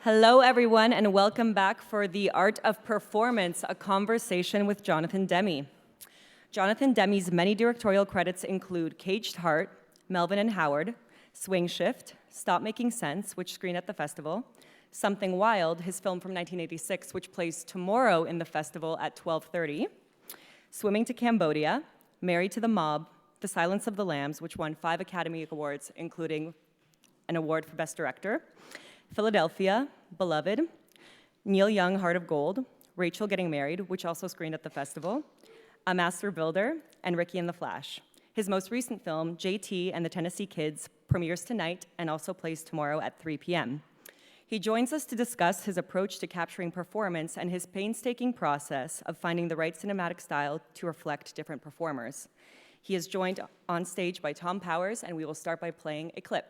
Hello, everyone, and welcome back for The Art of Performance, a conversation with Jonathan Demme. Jonathan Demme's many directorial credits include Caged Heart, Melvin and Howard, Swing Shift, Stop Making Sense, which screened at the festival, Something Wild, his film from 1986, which plays tomorrow in the festival at 12:30, Swimming to Cambodia, Married to the Mob, The Silence of the Lambs, which won 5 Academy Awards, including an award for Best Director, Philadelphia, Beloved, Neil Young, Heart of Gold, Rachel Getting Married, which also screened at the festival, A Master Builder, and Ricky and the Flash. His most recent film, JT and the Tennessee Kids, premieres tonight and also plays tomorrow at 3 p.m. He joins us to discuss his approach to capturing performance and his painstaking process of finding the right cinematic style to reflect different performers. He is joined on stage by Tom Powers, and we will start by playing a clip.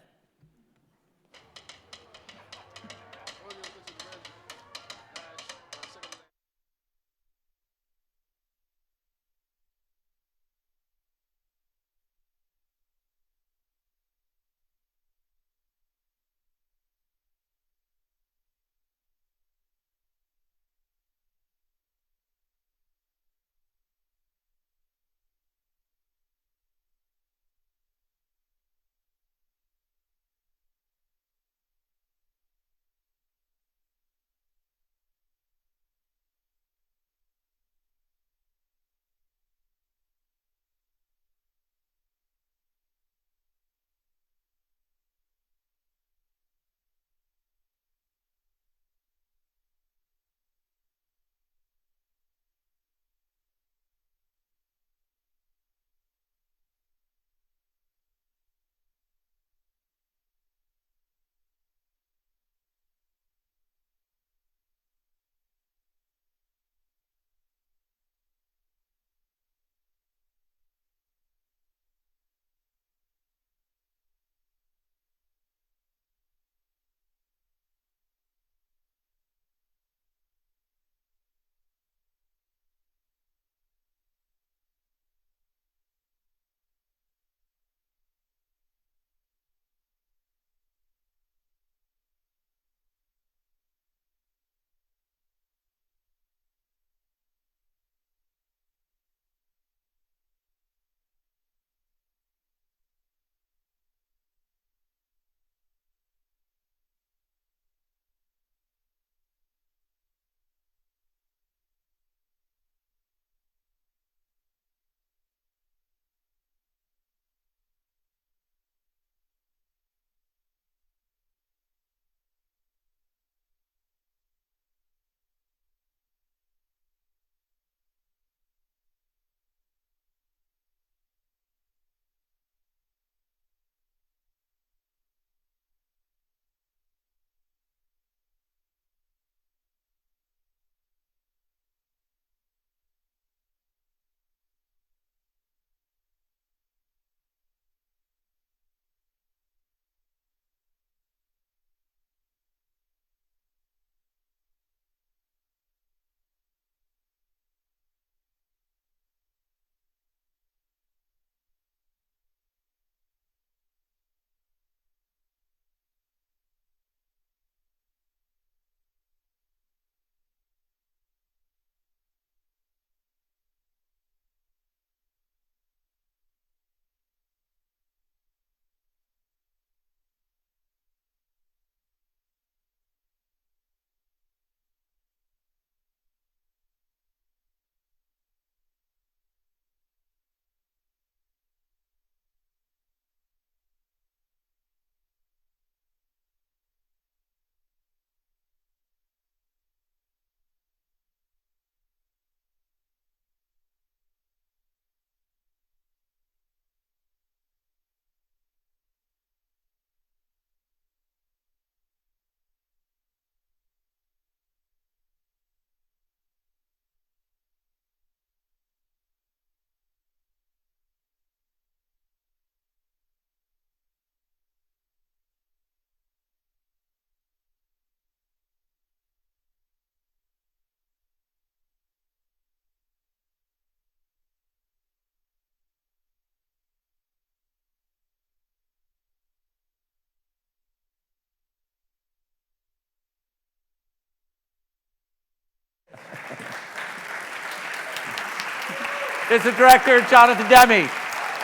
is the director, Jonathan Demme.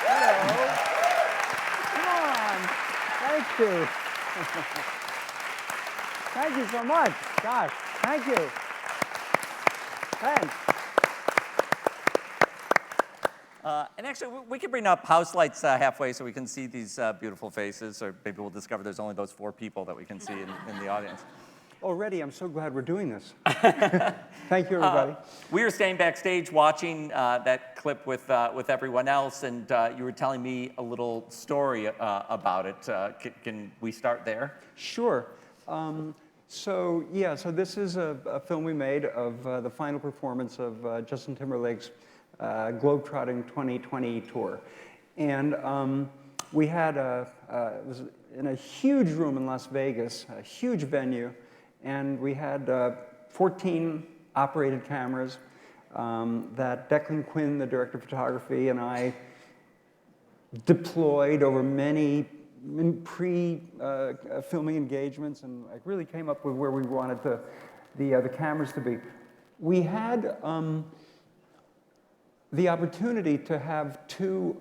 Hello. Come on. Thank you. Thank you so much. Gosh, thank you. Thanks. And actually, we can bring up house lights halfway so we can see these beautiful faces, or maybe we'll discover there's only those 4 people that we can see in the audience. Already, I'm so glad we're doing this. Thank you, everybody. We were staying backstage watching that clip with everyone else, and you were telling me a little story about it. Can we start there? Sure. So this is a film we made of the final performance of Justin Timberlake's Globetrotting 2020 tour. And we had it was in a huge room in Las Vegas, a huge venue, and we had 14 operated cameras that Declan Quinn, the director of photography, and I deployed over many pre-filming engagements, and I really came up with where we wanted the cameras to be. We had the opportunity to have 2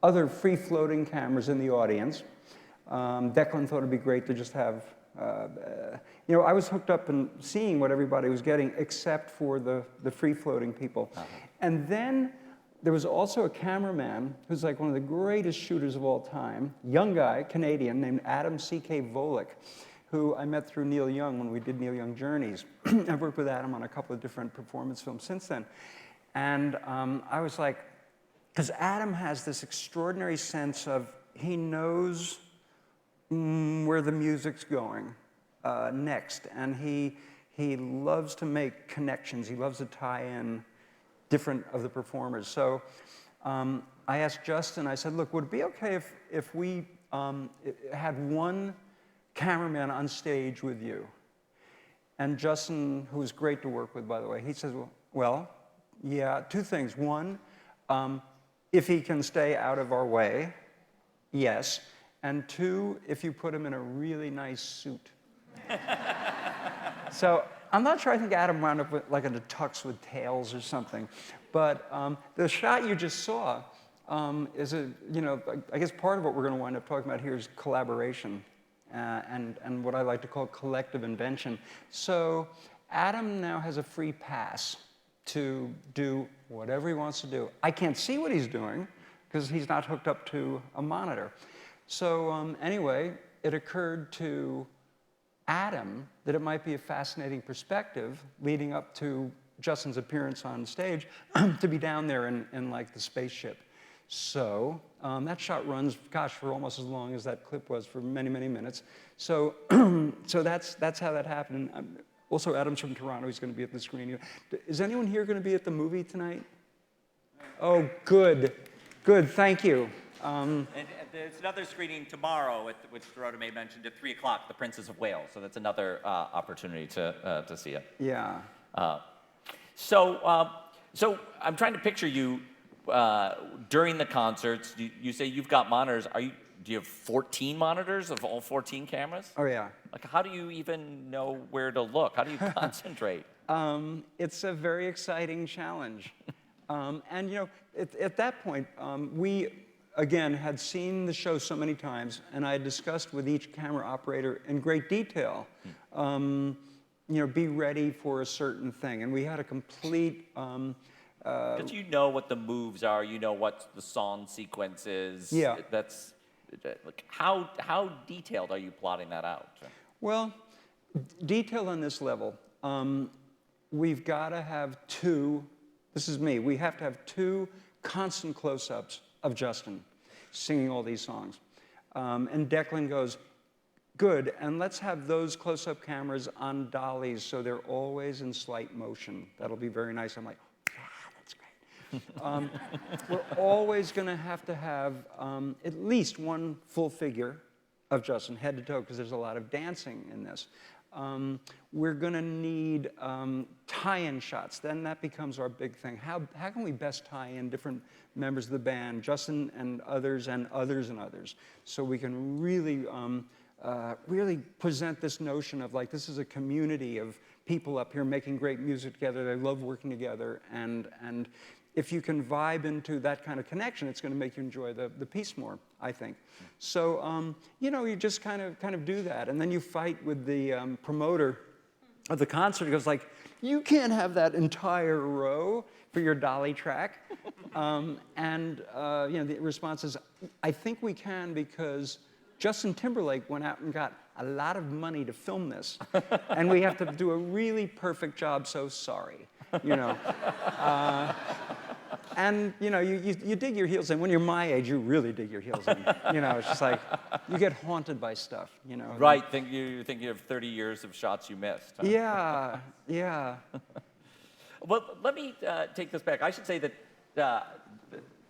other free-floating cameras in the audience. Declan thought it'd be great to just have, I was hooked up and seeing what everybody was getting except for the free-floating people. And then there was also a cameraman who's like one of the greatest shooters of all time, young guy, Canadian, named Adam C.K. Volek, who I met through Neil Young when we did Neil Young Journeys. I've worked with Adam on a couple of different performance films since then. And I was like, because Adam has this extraordinary sense of, he knows where the music's going next. And he loves to make connections. He loves to tie in different of the performers. So I asked Justin, I said, look, would it be okay if we had one cameraman on stage with you? And Justin, who was great to work with, by the way, he says, well, yeah, 2 things. One, if he can stay out of our way, yes. And 2, if you put him in a really nice suit. So I'm not sure, I think Adam wound up with, like in a tux with tails or something. But the shot you just saw is I guess part of what we're going to wind up talking about here is collaboration and what I like to call collective invention. So Adam now has a free pass to do whatever he wants to do. I can't see what he's doing because he's not hooked up to a monitor. So anyway, it occurred to Adam that it might be a fascinating perspective leading up to Justin's appearance on stage to be down there in like the spaceship. So that shot runs, gosh, for almost as long as that clip was, for many, many minutes. So so that's how that happened. Also, Adam's from Toronto. He's going to be at the screening. Is anyone here going to be at the movie tonight? Oh, good. Good, thank you. And there's another screening tomorrow, which Dorota may mentioned, at 3 o'clock, The Princess of Wales. So that's another opportunity to see it. Yeah. So I'm trying to picture you during the concerts. You say you've got monitors. Do you have 14 monitors of all 14 cameras? Oh, yeah. Like, how do you even know where to look? How do you concentrate? It's a very exciting challenge. And, at that point, we, again, had seen the show so many times, and I had discussed with each camera operator in great detail, be ready for a certain thing. And we had a complete... Because you know what the moves are, you know what the song sequence is. Yeah. Like, how detailed are you plotting that out? Well, detailed on this level. We've got to have 2, this is me, we have to have 2 constant close-ups of Justin singing all these songs. And Declan goes, good, and let's have those close-up cameras on dollies so they're always in slight motion. That'll be very nice. I'm like, we're always going to have at least one full figure of Justin, head to toe, because there's a lot of dancing in this. We're going to need tie-in shots. Then that becomes our big thing. How can we best tie in different members of the band, Justin and others and others and others, so we can really, really present this notion of, like, this is a community of people up here making great music together. They love working together, and if you can vibe into that kind of connection, it's going to make you enjoy the piece more, I think. So, you know, you just kind of do that. And then you fight with the promoter of the concert. He goes like, you can't have that entire row for your dolly track. You know, the response is, I think we can because Justin Timberlake went out and got a lot of money to film this. And we have to do a really perfect job, so sorry, you know. And, you know, you dig your heels in. When you're my age, you really dig your heels in. You know, it's just like, you get haunted by stuff, you know. Right, you think you have 30 years of shots you missed. Huh? Yeah, yeah. Well, let me take this back. I should say that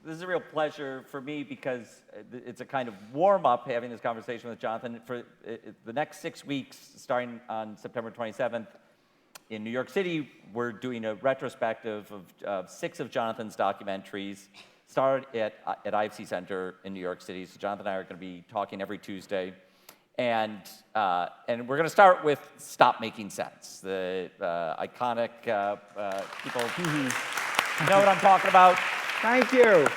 this is a real pleasure for me because it's a kind of warm-up having this conversation with Jonathan. For the next 6 weeks, starting on September 27th, in New York City, we're doing a retrospective of 6 of Jonathan's documentaries, started at IFC Center in New York City. So Jonathan and I are going to be talking every Tuesday. And we're going to start with Stop Making Sense, the iconic people know what I'm talking about. Thank you.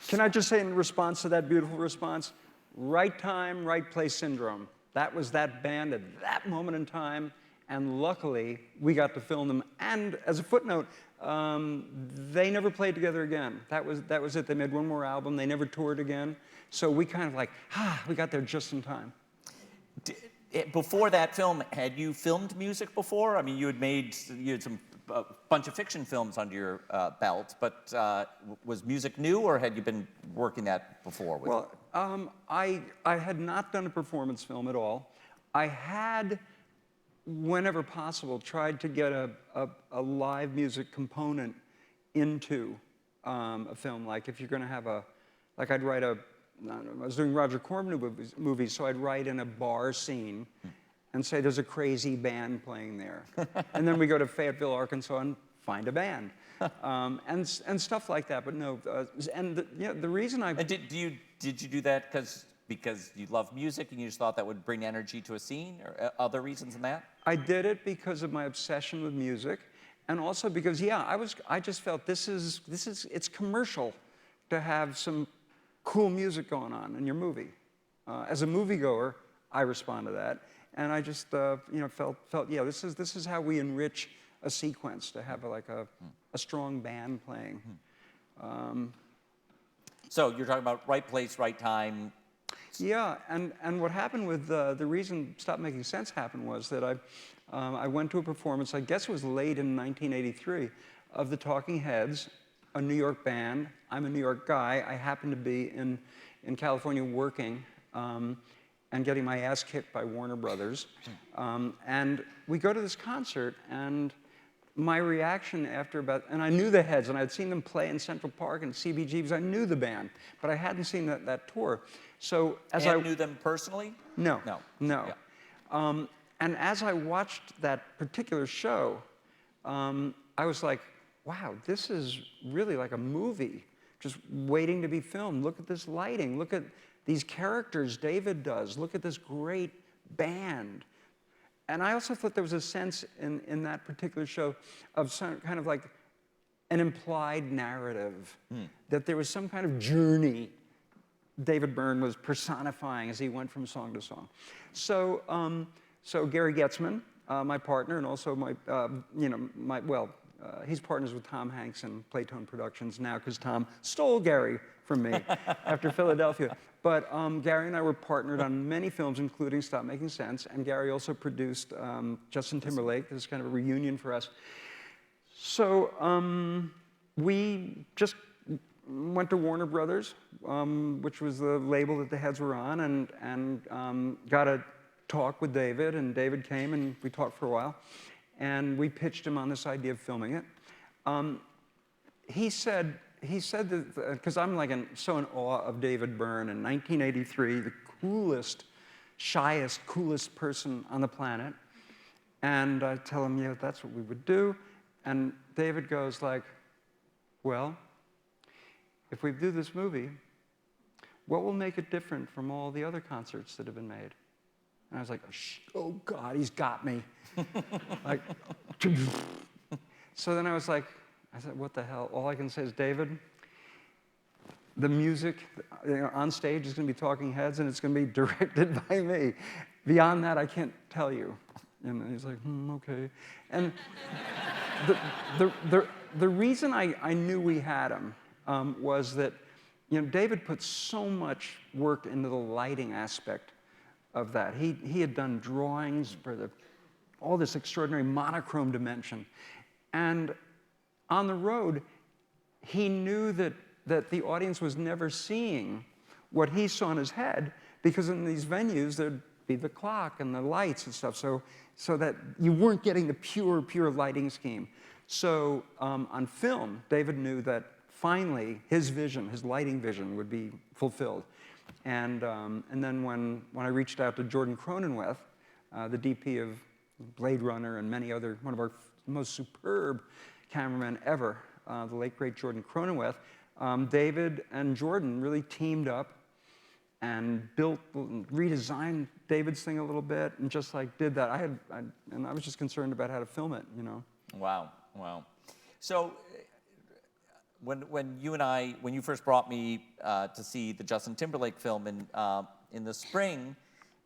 Can I just say in response to that beautiful response, right time, right place syndrome. That was that band at that moment in time, and luckily, we got to film them. And as a footnote, they never played together again. That was it. They made one more album. They never toured again. So we kind of like, we got there just in time. Before that film, had you filmed music before? I mean, you had some bunch of fiction films under your belt, but was music new, or had you been working that before? Well, I had not done a performance film at all. I had, whenever possible, tried to get a live music component into a film. Like if you're going to have I'd write I was doing Roger Corman movies, so I'd write in a bar scene and say there's a crazy band playing there. And then we go to Fayetteville, Arkansas and find a band. And stuff like that, but no. The reason I... And did you do that because you love music and you just thought that would bring energy to a scene, or other reasons than that? I did it because of my obsession with music, and also because, I just felt it's commercial to have some cool music going on in your movie. As a moviegoer, I respond to that, and I just felt this is how we enrich a sequence, to have a strong band playing. So you're talking about right place, right time. Yeah, and what happened with the reason Stop Making Sense happened was that I went to a performance, I guess it was late in 1983, of the Talking Heads, a New York band. I'm a New York guy. I happened to be in California working and getting my ass kicked by Warner Brothers. And we go to this concert, and my reaction after and I knew the Heads, and I'd seen them play in Central Park and CBG because I knew the band, but I hadn't seen that tour. So as I knew them personally? No. Yeah. And as I watched that particular show, I was like, wow, this is really like a movie, just waiting to be filmed. Look at this lighting. Look at these characters David does. Look at this great band. And I also thought there was a sense in that particular show of some kind of like an implied narrative, that there was some kind of journey David Byrne was personifying as he went from song to song. So, Gary Getzman, my partner, and also he's partners with Tom Hanks in Playtone Productions now because Tom stole Gary from me after Philadelphia. But Gary and I were partnered on many films, including Stop Making Sense, and Gary also produced Justin Timberlake. This is kind of a reunion for us. So we just went to Warner Brothers, which was the label that the Heads were on, and got a talk with David, and David came and we talked for a while, and we pitched him on this idea of filming it. He said that, because I'm like so in awe of David Byrne in 1983, the coolest, shyest, coolest person on the planet, and I tell him, yeah, that's what we would do, and David goes like, well, if we do this movie, what will make it different from all the other concerts that have been made? And I was like, oh God, he's got me. Like, so then I was like, I said, what the hell? All I can say is, David, the music on stage is going to be Talking Heads, and it's going to be directed by me. Beyond that, I can't tell you. And he's like, okay. And the reason I knew we had him was that David put so much work into the lighting aspect of that. He had done drawings for all this extraordinary monochrome dimension. And on the road, he knew that the audience was never seeing what he saw in his head, because in these venues, there'd be the clock and the lights and stuff, so that you weren't getting the pure lighting scheme. So on film, David knew that finally his vision, his lighting vision, would be fulfilled. And then when I reached out to Jordan Cronenweth, the DP of Blade Runner and many other, one of our most superb cameramen ever, the late great Jordan Cronenweth, David and Jordan really teamed up and redesigned David's thing a little bit, and just like did that. And I was just concerned about how to film it, Wow. So when you first brought me to see the Justin Timberlake film in the spring,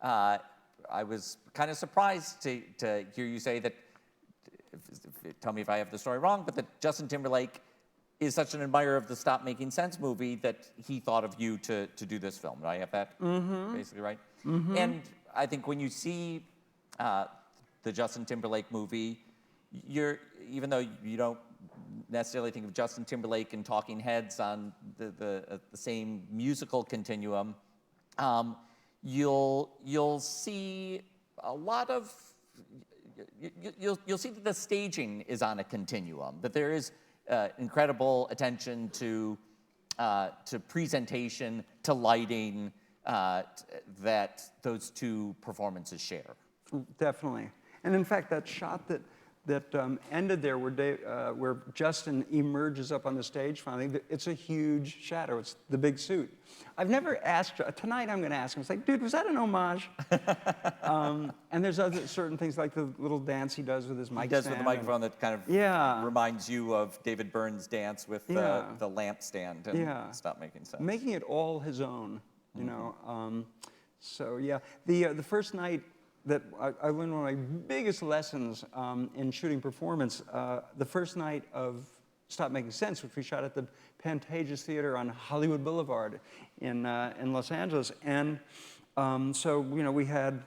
I was kind of surprised to hear you say that, tell me if I have the story wrong, but that Justin Timberlake is such an admirer of the Stop Making Sense movie that he thought of you to do this film. Do I have that basically right? And I think when you see the Justin Timberlake movie, even though you don't necessarily think of Justin Timberlake and Talking Heads on the same musical continuum, you'll see a lot of, you'll see that the staging is on a continuum, that there is incredible attention to presentation, to lighting, that those two performances share. Definitely. And in fact, that shot that ended there where Justin emerges up on the stage finally, it's a huge shadow. It's the big suit. I've never asked, tonight I'm going to ask him, it's like, dude, was that an homage? And there's other certain things like the little dance he does with his mic stand. He does with the microphone that kind of reminds you of David Byrne's dance with the lamp stand and Stop Making Sense. Making it all his own, you know. So yeah, the first night that I learned one of my biggest lessons in shooting performance, the first night of Stop Making Sense, which we shot at the Pantages Theater on Hollywood Boulevard in Los Angeles. And so, we had,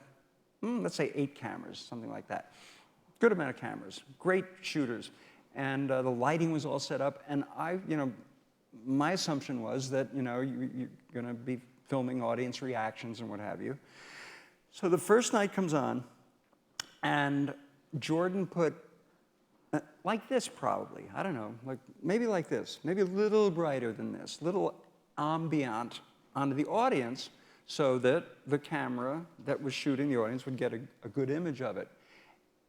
let's say 8 cameras, something like that. Good amount of cameras, great shooters. And the lighting was all set up. And my assumption was that, you're going to be filming audience reactions and what have you. So the first night comes on, and Jordan put, like this probably, I don't know, maybe like this, maybe a little brighter than this, little ambient onto the audience so that the camera that was shooting the audience would get a good image of it.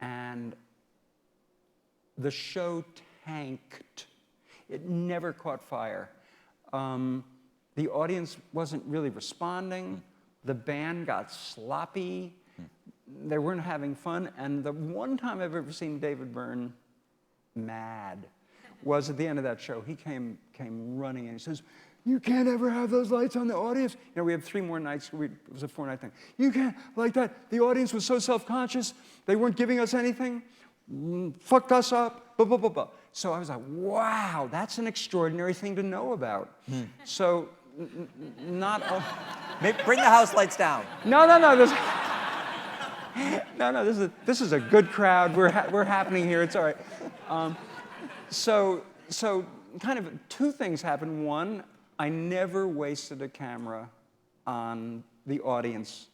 And the show tanked. It never caught fire. The audience wasn't really responding. The band got sloppy. They weren't having fun. And the one time I've ever seen David Byrne mad was at the end of that show. He came running in. He says, "You can't ever have those lights on the audience." We have 3 more nights. It was a 4-night thing. "You can't, like that. The audience was so self-conscious. They weren't giving us anything. Fucked us up. Blah, blah, blah, blah." So I was like, wow, that's an extraordinary thing to know about. So not... Bring the house lights down. No. This is a good crowd. We're happening here. It's all right. So kind of 2 things happened. One, I never wasted a camera on the audience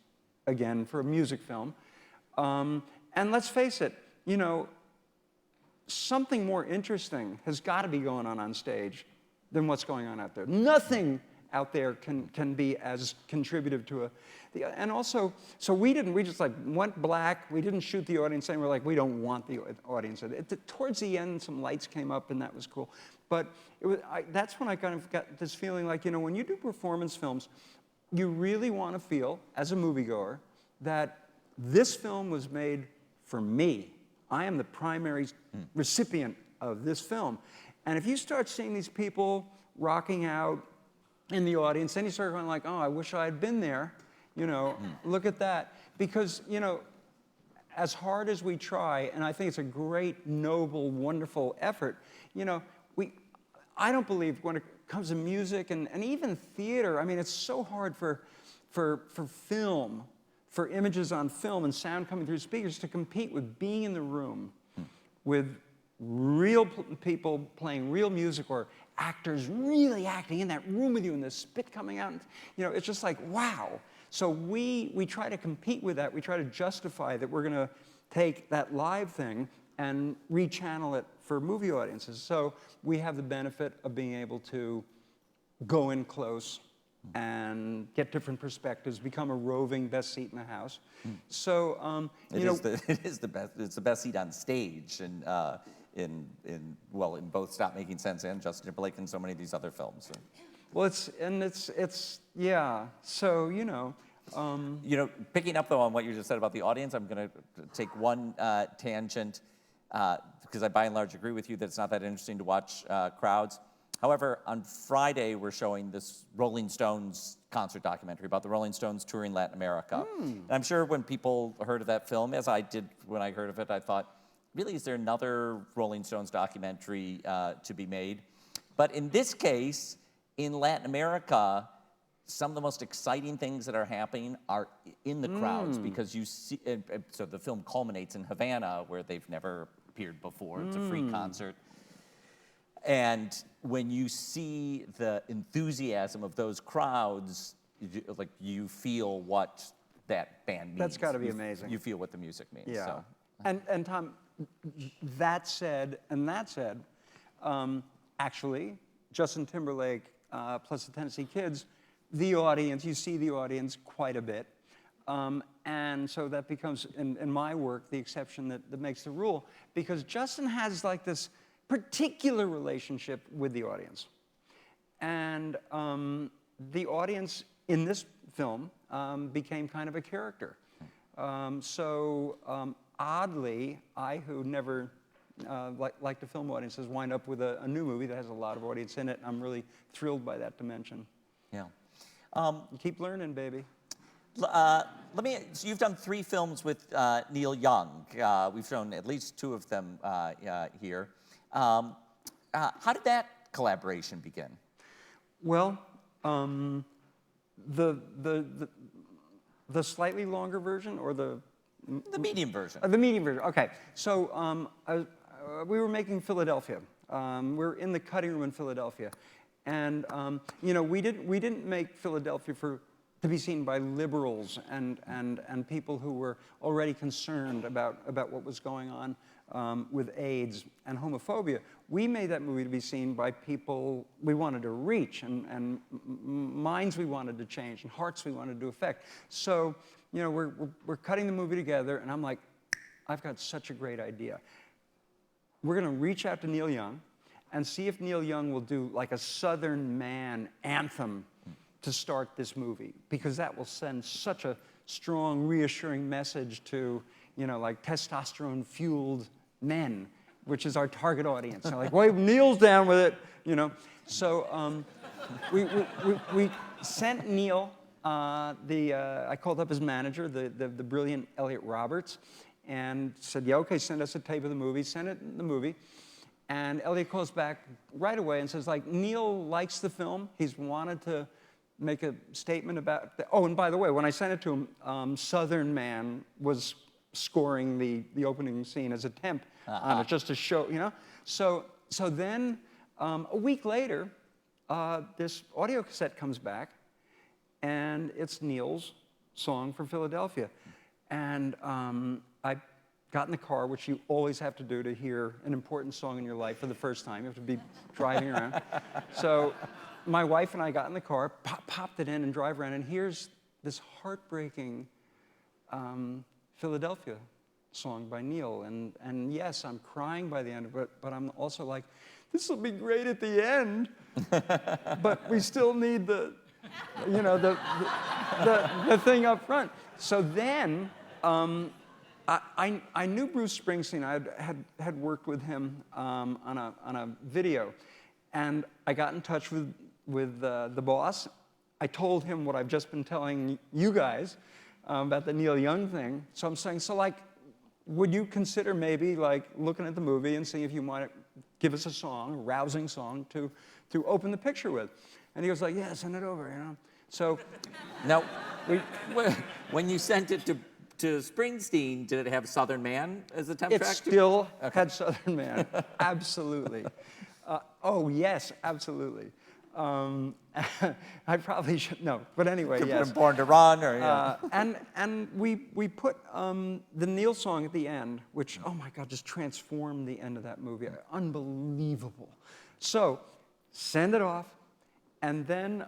again for a music film. And let's face it, something more interesting has got to be going on stage than what's going on out there. Nothing out there can be as contributive to and also, so we just went black. We didn't shoot the audience saying, we're like, we don't want the audience. Towards the end, some lights came up and that was cool. But that's when I kind of got this feeling like, when you do performance films, you really want to feel, as a moviegoer, that this film was made for me. I am the primary recipient of this film. And if you start seeing these people rocking out in the audience, then you start going like, oh, I wish I had been there. Look at that. Because, as hard as we try, and I think it's a great, noble, wonderful effort, I don't believe when it comes to music and even theater, I mean, it's so hard for film, for images on film and sound coming through speakers to compete with being in the room with real people playing real music or actors really acting in that room with you and the spit coming out. It's just like, wow. So we try to compete with that. We try to justify that we're going to take that live thing and rechannel it for movie audiences. So we have the benefit of being able to go in close and get different perspectives, become a roving best seat in the house. So it is the best. It's the best seat on stage, and in both Stop Making Sense and Justin Timberlake and so many of these other films. Well, it's yeah. So picking up though on what you just said about the audience, I'm going to take one tangent because I by and large agree with you that it's not that interesting to watch crowds. However, on Friday, we're showing this Rolling Stones concert documentary about the Rolling Stones touring Latin America. And I'm sure when people heard of that film, as I did when I heard of it, I thought, really, is there another Rolling Stones documentary to be made? But in this case, in Latin America, some of the most exciting things that are happening are in the crowds because you see, so the film culminates in Havana, where they've never appeared before. It's a free concert. And when you see the enthusiasm of those crowds, you feel what that band means. That's got to be amazing. You feel what the music means. Yeah. So. And Tom, that said, actually, Justin Timberlake plus the Tennessee Kids, the audience, you see the audience quite a bit. And so that becomes, in my work, the exception that makes the rule, because Justin has like this particular relationship with the audience. And the audience in this film became kind of a character. Oddly, I, who never like the film audiences, wind up with a new movie that has a lot of audience in it. I'm really thrilled by that dimension. Yeah. Keep learning, baby. So you've done 3 films with Neil Young. We've shown at least 2 of them here. How did that collaboration begin? Well, the slightly longer version or the medium version. The medium version. Okay. So we were making Philadelphia. We're in the cutting room in Philadelphia, and we didn't make Philadelphia to be seen by liberals and people who were already concerned about what was going on with AIDS and homophobia. We made that movie to be seen by people we wanted to reach and minds we wanted to change and hearts we wanted to affect. So, we're cutting the movie together, and I'm like, I've got such a great idea. We're going to reach out to Neil Young and see if Neil Young will do like a Southern man anthem to start this movie, because that will send such a strong, reassuring message to, like testosterone-fueled men, which is our target audience. So like, wait, Neil's down with it, So we sent Neil. I called up his manager, the brilliant Elliot Roberts, and said, yeah, okay, send us a tape of the movie. Send it the movie. And Elliot calls back right away and says, like, Neil likes the film. He's wanted to make a statement about oh, and by the way, when I sent it to him, Southern Man was scoring the opening scene as a temp on it, just to show, So then, a week later, this audio cassette comes back, and it's Neil's song for Philadelphia. And I got in the car, which you always have to do to hear an important song in your life for the first time. You have to be driving around. So my wife and I got in the car, popped it in, and drive around, and here's this heartbreaking Philadelphia song by Neil. And yes, I'm crying by the end of it, but I'm also like, this will be great at the end, but we still need the thing up front. So then, I knew Bruce Springsteen. I had worked with him on a video, and I got in touch with the boss. I told him what I've just been telling you guys about the Neil Young thing. So I'm saying, so like, would you consider maybe like looking at the movie and seeing if you might give us a song, a rousing song to open the picture with? And he was like, yeah, send it over, you know. So Now, when you sent it to Springsteen, did it have Southern Man as the temp track? it still had Southern Man, absolutely. Oh yes, absolutely. I probably should no, but anyway, Could yes. put Born to Run, or yeah. And we put the Neil song at the end, which oh my God, just transformed the end of that movie, unbelievable. So send it off, and then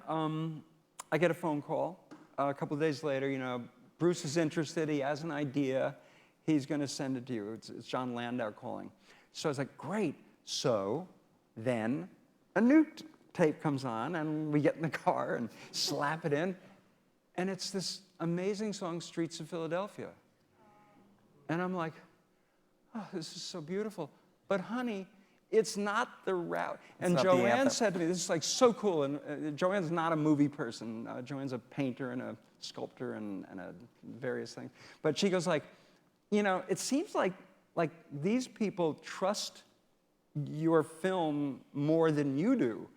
I get a phone call a couple of days later. You know, Bruce is interested. He has an idea. He's going to send it to you. It's John Landau calling. So I was like, great. So then a new tape comes on, and we get in the car and slap it in, and it's this amazing song, Streets of Philadelphia. And I'm like, oh, this is so beautiful. But honey, it's not the route. And not the Joanne anthem. said to me, this is like so cool. And Joanne's not a movie person. Joanne's a painter and a sculptor and a various things. But she goes like, you know, it seems like these people trust your film more than you do.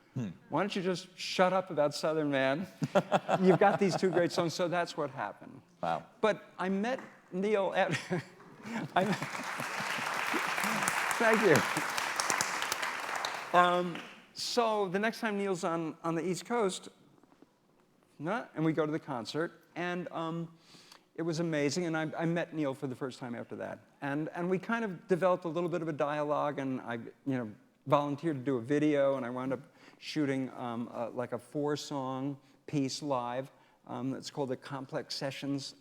Why don't you just shut up about Southern Man? You've got these two great songs, so that's what happened. Wow. But I met Neil at... Thank you. So the next time Neil's on the East Coast, and we go to the concert, and it was amazing, and I met Neil for the first time after that. And we kind of developed a little bit of a dialogue, and I volunteered to do a video, and I wound up shooting like a 4-song piece live that's called the Complex Sessions,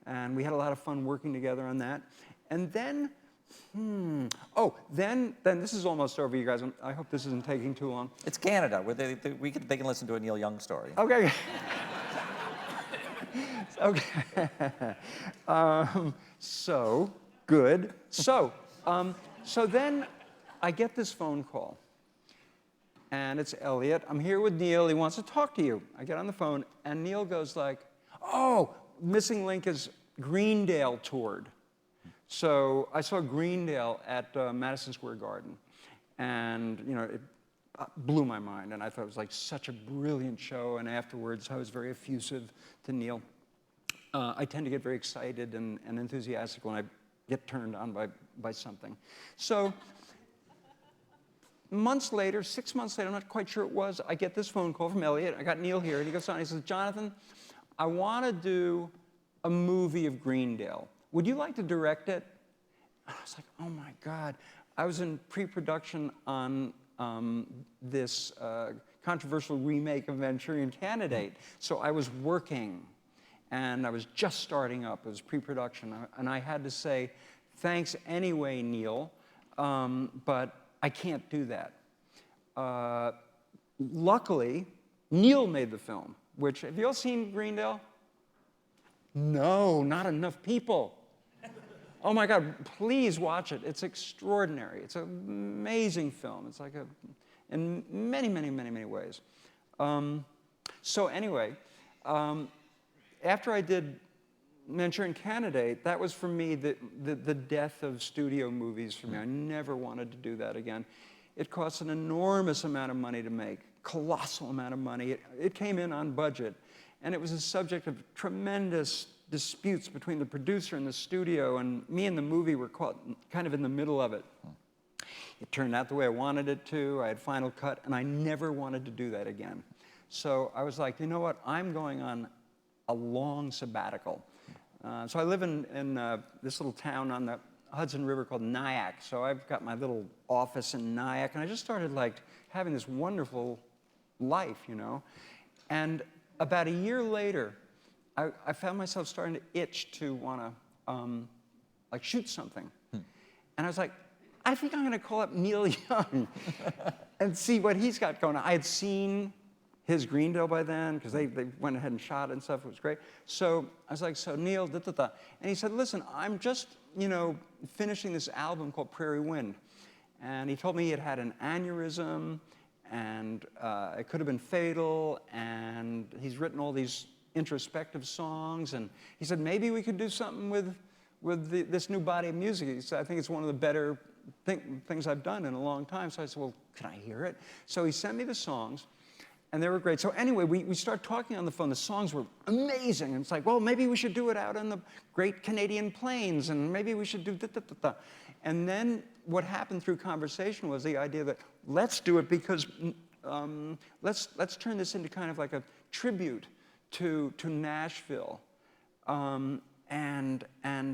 and we had a lot of fun working together on that. And then, then this is almost over, you guys. I hope this isn't taking too long. It's Canada, where they can listen to a Neil Young story. Okay. Okay. So good. So then I get this phone call, and it's Elliot. I'm here with Neil. He wants to talk to you. I get on the phone, and Neil goes like, "Oh, missing link is Greendale toured." So I saw Greendale at Madison Square Garden, and it blew my mind, and I thought it was like such a brilliant show. And afterwards, I was very effusive to Neil. I tend to get very excited and enthusiastic when I get turned on by something. So months later, 6 months later, I'm not quite sure it was, I get this phone call from Elliot. I got Neil here, and he goes on, he says, "Jonathan, I want to do a movie of Greendale. Would you like to direct it?" And I was like, oh my God. I was in pre-production on this controversial remake of Manchurian Candidate. So I was working, and I was just starting up. It was pre-production, and I had to say, thanks anyway, Neil, but I can't do that. Luckily, Neil made the film, which, have you all seen Greendale? No, not enough people. Oh my God, please watch it. It's extraordinary. It's an amazing film. It's like in many, many, many, many ways. So anyway, after I did Manchurian Candidate, that was for me the death of studio movies for me. I never wanted to do that again. It costs an enormous amount of money to make, colossal amount of money. It came in on budget, and it was a subject of tremendous disputes between the producer and the studio, and me and the movie were caught kind of in the middle of it. It turned out the way I wanted it to. I had final cut, and I never wanted to do that again. So I was like, you know what? I'm going on a long sabbatical. So I live in this little town on the Hudson River called Nyack. So I've got my little office in Nyack, and I just started like having this wonderful life, And about a year later, I found myself starting to itch to want to like shoot something. And I was like, I think I'm going to call up Neil Young and see what he's got going on. I had seen his Greendale by then, because they went ahead and shot it and stuff. It was great. So I was like, so Neil, da, da, da. And he said, listen, I'm just, finishing this album called Prairie Wind. And he told me he had had an aneurysm, and it could have been fatal, and he's written all these introspective songs. And he said, maybe we could do something with this new body of music. He said, I think it's one of the better things I've done in a long time. So I said, well, can I hear it? So he sent me the songs. And they were great. So anyway, we started talking on the phone. The songs were amazing. And it's like, well, maybe we should do it out on the Great Canadian Plains, and maybe we should do da-da-da-da. And then what happened through conversation was the idea that let's do it because let's turn this into kind of like a tribute to Nashville and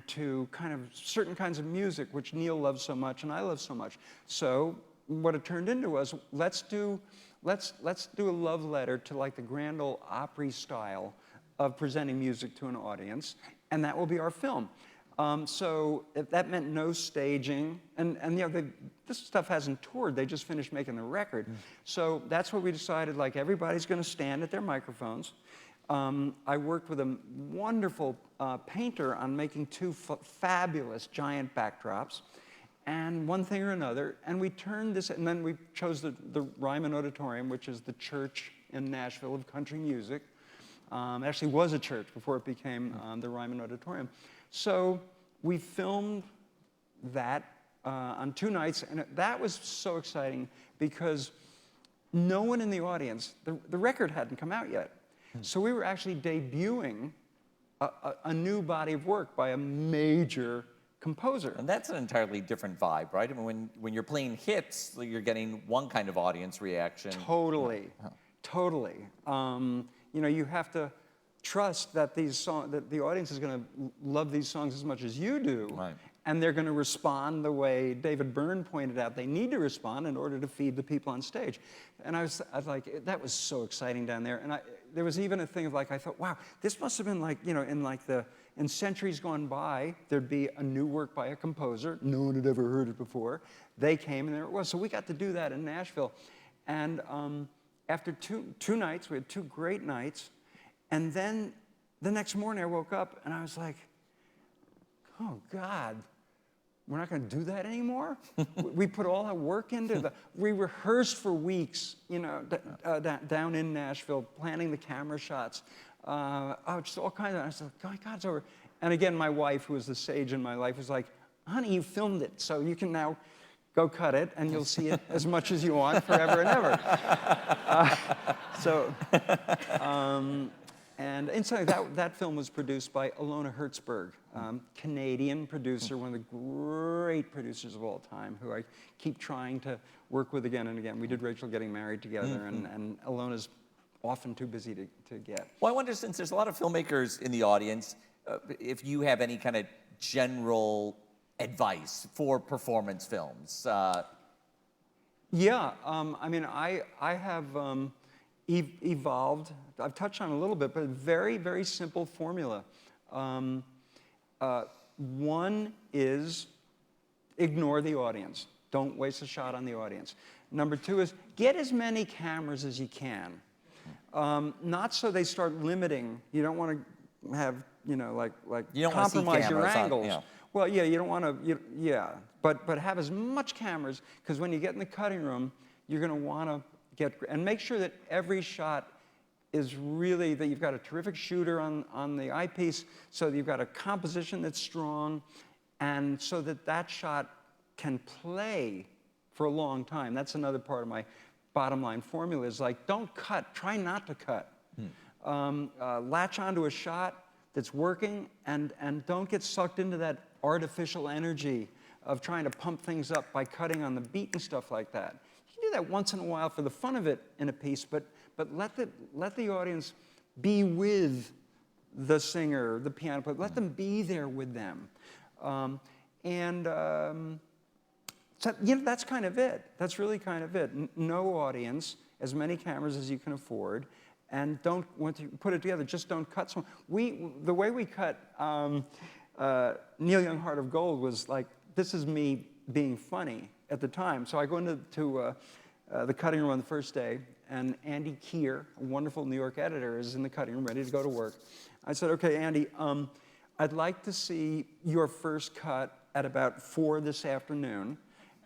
to kind of certain kinds of music, which Neil loves so much and I love so much. So what it turned into was let's do a love letter to like the Grand Ole Opry style of presenting music to an audience, and that will be our film. So if that meant no staging, and this stuff hasn't toured, they just finished making the record. So that's what we decided, like everybody's gonna stand at their microphones. I worked with a wonderful painter on making two fabulous giant backdrops. And one thing or another, and we turned this, and then we chose the Ryman Auditorium, which is the church in Nashville of country music. It actually was a church before it became the Ryman Auditorium. So we filmed that on 2 nights, and that was so exciting because no one in the audience, the record hadn't come out yet. So we were actually debuting a new body of work by a major composer. And that's an entirely different vibe, right? I mean, when you're playing hits, you're getting one kind of audience reaction. Totally, totally. You have to trust that that the audience is going to love these songs as much as you do, right. And they're going to respond the way David Byrne pointed out they need to respond in order to feed the people on stage. And I was like, that was so exciting down there. And there was even a thing of like, I thought, wow, this must have been like, in centuries gone by, there'd be a new work by a composer. No one had ever heard it before. They came, and there it was. So we got to do that in Nashville. And after two nights, we had 2 great nights. And then the next morning, I woke up, and I was like, oh, God, we're not going to do that anymore? We put all that work into we rehearsed for weeks, down in Nashville, planning the camera shots. Just all kinds of, I was like, oh my God, it's over. And again, my wife, who was the sage in my life, was like, honey, you filmed it, so you can now go cut it, and you'll see it as much as you want forever and ever. And incidentally, that film was produced by Ilona Hertzberg, Canadian producer, one of the great producers of all time, who I keep trying to work with again and again. We did Rachel Getting Married together, and Ilona's often too busy to get. Well, I wonder, since there's a lot of filmmakers in the audience, if you have any kind of general advice for performance films. Yeah, I mean, I have evolved. I've touched on it a little bit, but a very, very simple formula. One is ignore the audience. Don't waste a shot on the audience. Number 2 is get as many cameras as you can. Not so they start limiting. You don't want to have, like you don't compromise your angles. Yeah. Well, yeah, you don't want to, but have as much cameras, because when you get in the cutting room, you're going to want to and make sure that every shot is really, that you've got a terrific shooter on the eyepiece, so that you've got a composition that's strong, and so that shot can play for a long time. That's another part of my bottom line formula, is like, don't cut, try not to cut. Latch onto a shot that's working, and don't get sucked into that artificial energy of trying to pump things up by cutting on the beat and stuff like that. You can do that once in a while for the fun of it in a piece, but let the audience be with the singer, the piano player. Let them be there with them. So, that's kind of it. That's really kind of it. No audience, as many cameras as you can afford, and don't want to put it together. Just don't cut someone. The way we cut Neil Young, Heart of Gold was like, this is me being funny at the time. So I go into the cutting room on the first day, and Andy Keir, a wonderful New York editor, is in the cutting room ready to go to work. I said, okay, Andy, I'd like to see your first cut at about 4 this afternoon.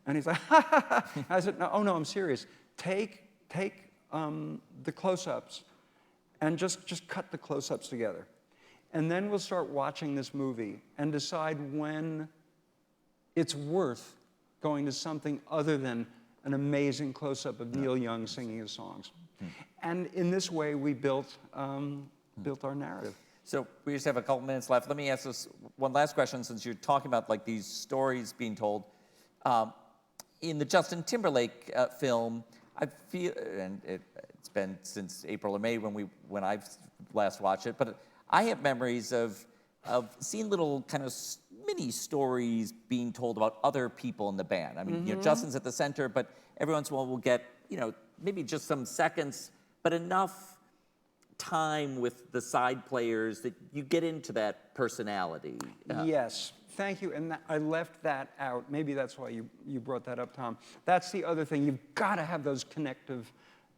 And he's like, ha, ha, ha. I said, no, oh no, I'm serious. Take the close-ups and just cut the close-ups together. And then we'll start watching this movie and decide when it's worth going to something other than an amazing close-up of Neil Young singing his songs. And in this way, we built our narrative. So we just have a couple minutes left. Let me ask this one last question, since you're talking about like these stories being told. In the Justin Timberlake film, I feel, and it's been since April or May when I've last watched it, but I have memories of seeing little kind of mini stories being told about other people in the band. I mean, you know, Justin's at the center, but every once in a while we'll get, you know, maybe just some seconds, but enough time with the side players that you get into that personality. Yes, thank you. And I left that out. Maybe that's why you brought that up, Tom. That's the other thing. You've got to have those connective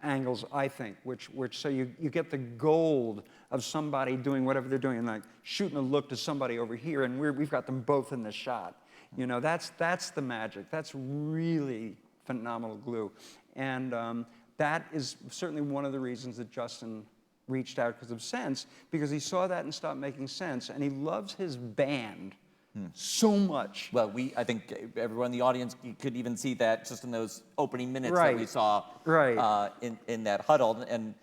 angles, I think, which so you get the gold of somebody doing whatever they're doing and like shooting a look to somebody over here, and we've got them both in the shot. You know, that's the magic. That's really phenomenal glue. And that is certainly one of the reasons that Justin reached out because of Sense, because he saw that and stopped making sense, and he loves his band so much. Well, I think everyone in the audience, you could even see that just in those opening minutes Right. that we saw Right. In that huddle. And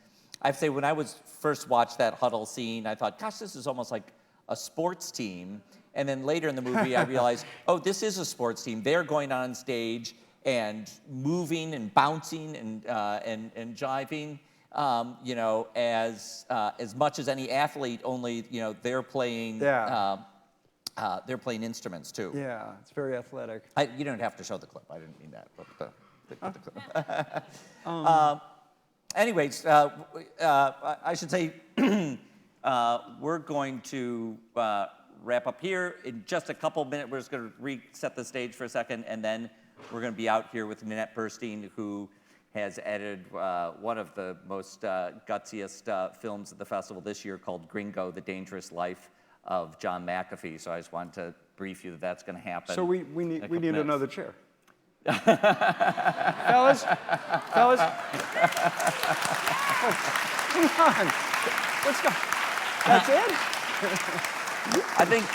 I have to say, when I was first watched that huddle scene, I thought, gosh, this is almost like a sports team. And then later in the movie, I realized, oh, this is a sports team. They're going on stage and moving and bouncing and jiving, you know, as much as any athlete. Only, you know, they're playing. Yeah. They're playing instruments too. Yeah, it's very athletic. You don't have to show the clip. I didn't mean that. But the clip. Anyways, I should say we're going to wrap up here in just a couple minutes. We're just going to reset the stage for a second, and then we're going to be out here with Nanette Burstein, who has edited one of the most gutsiest films at the festival this year called Gringo, The Dangerous Life of John McAfee. So I just wanted to brief you that that's going to happen. So we need minutes. another chair. Fellas, oh, come on, let's go. That's it. I think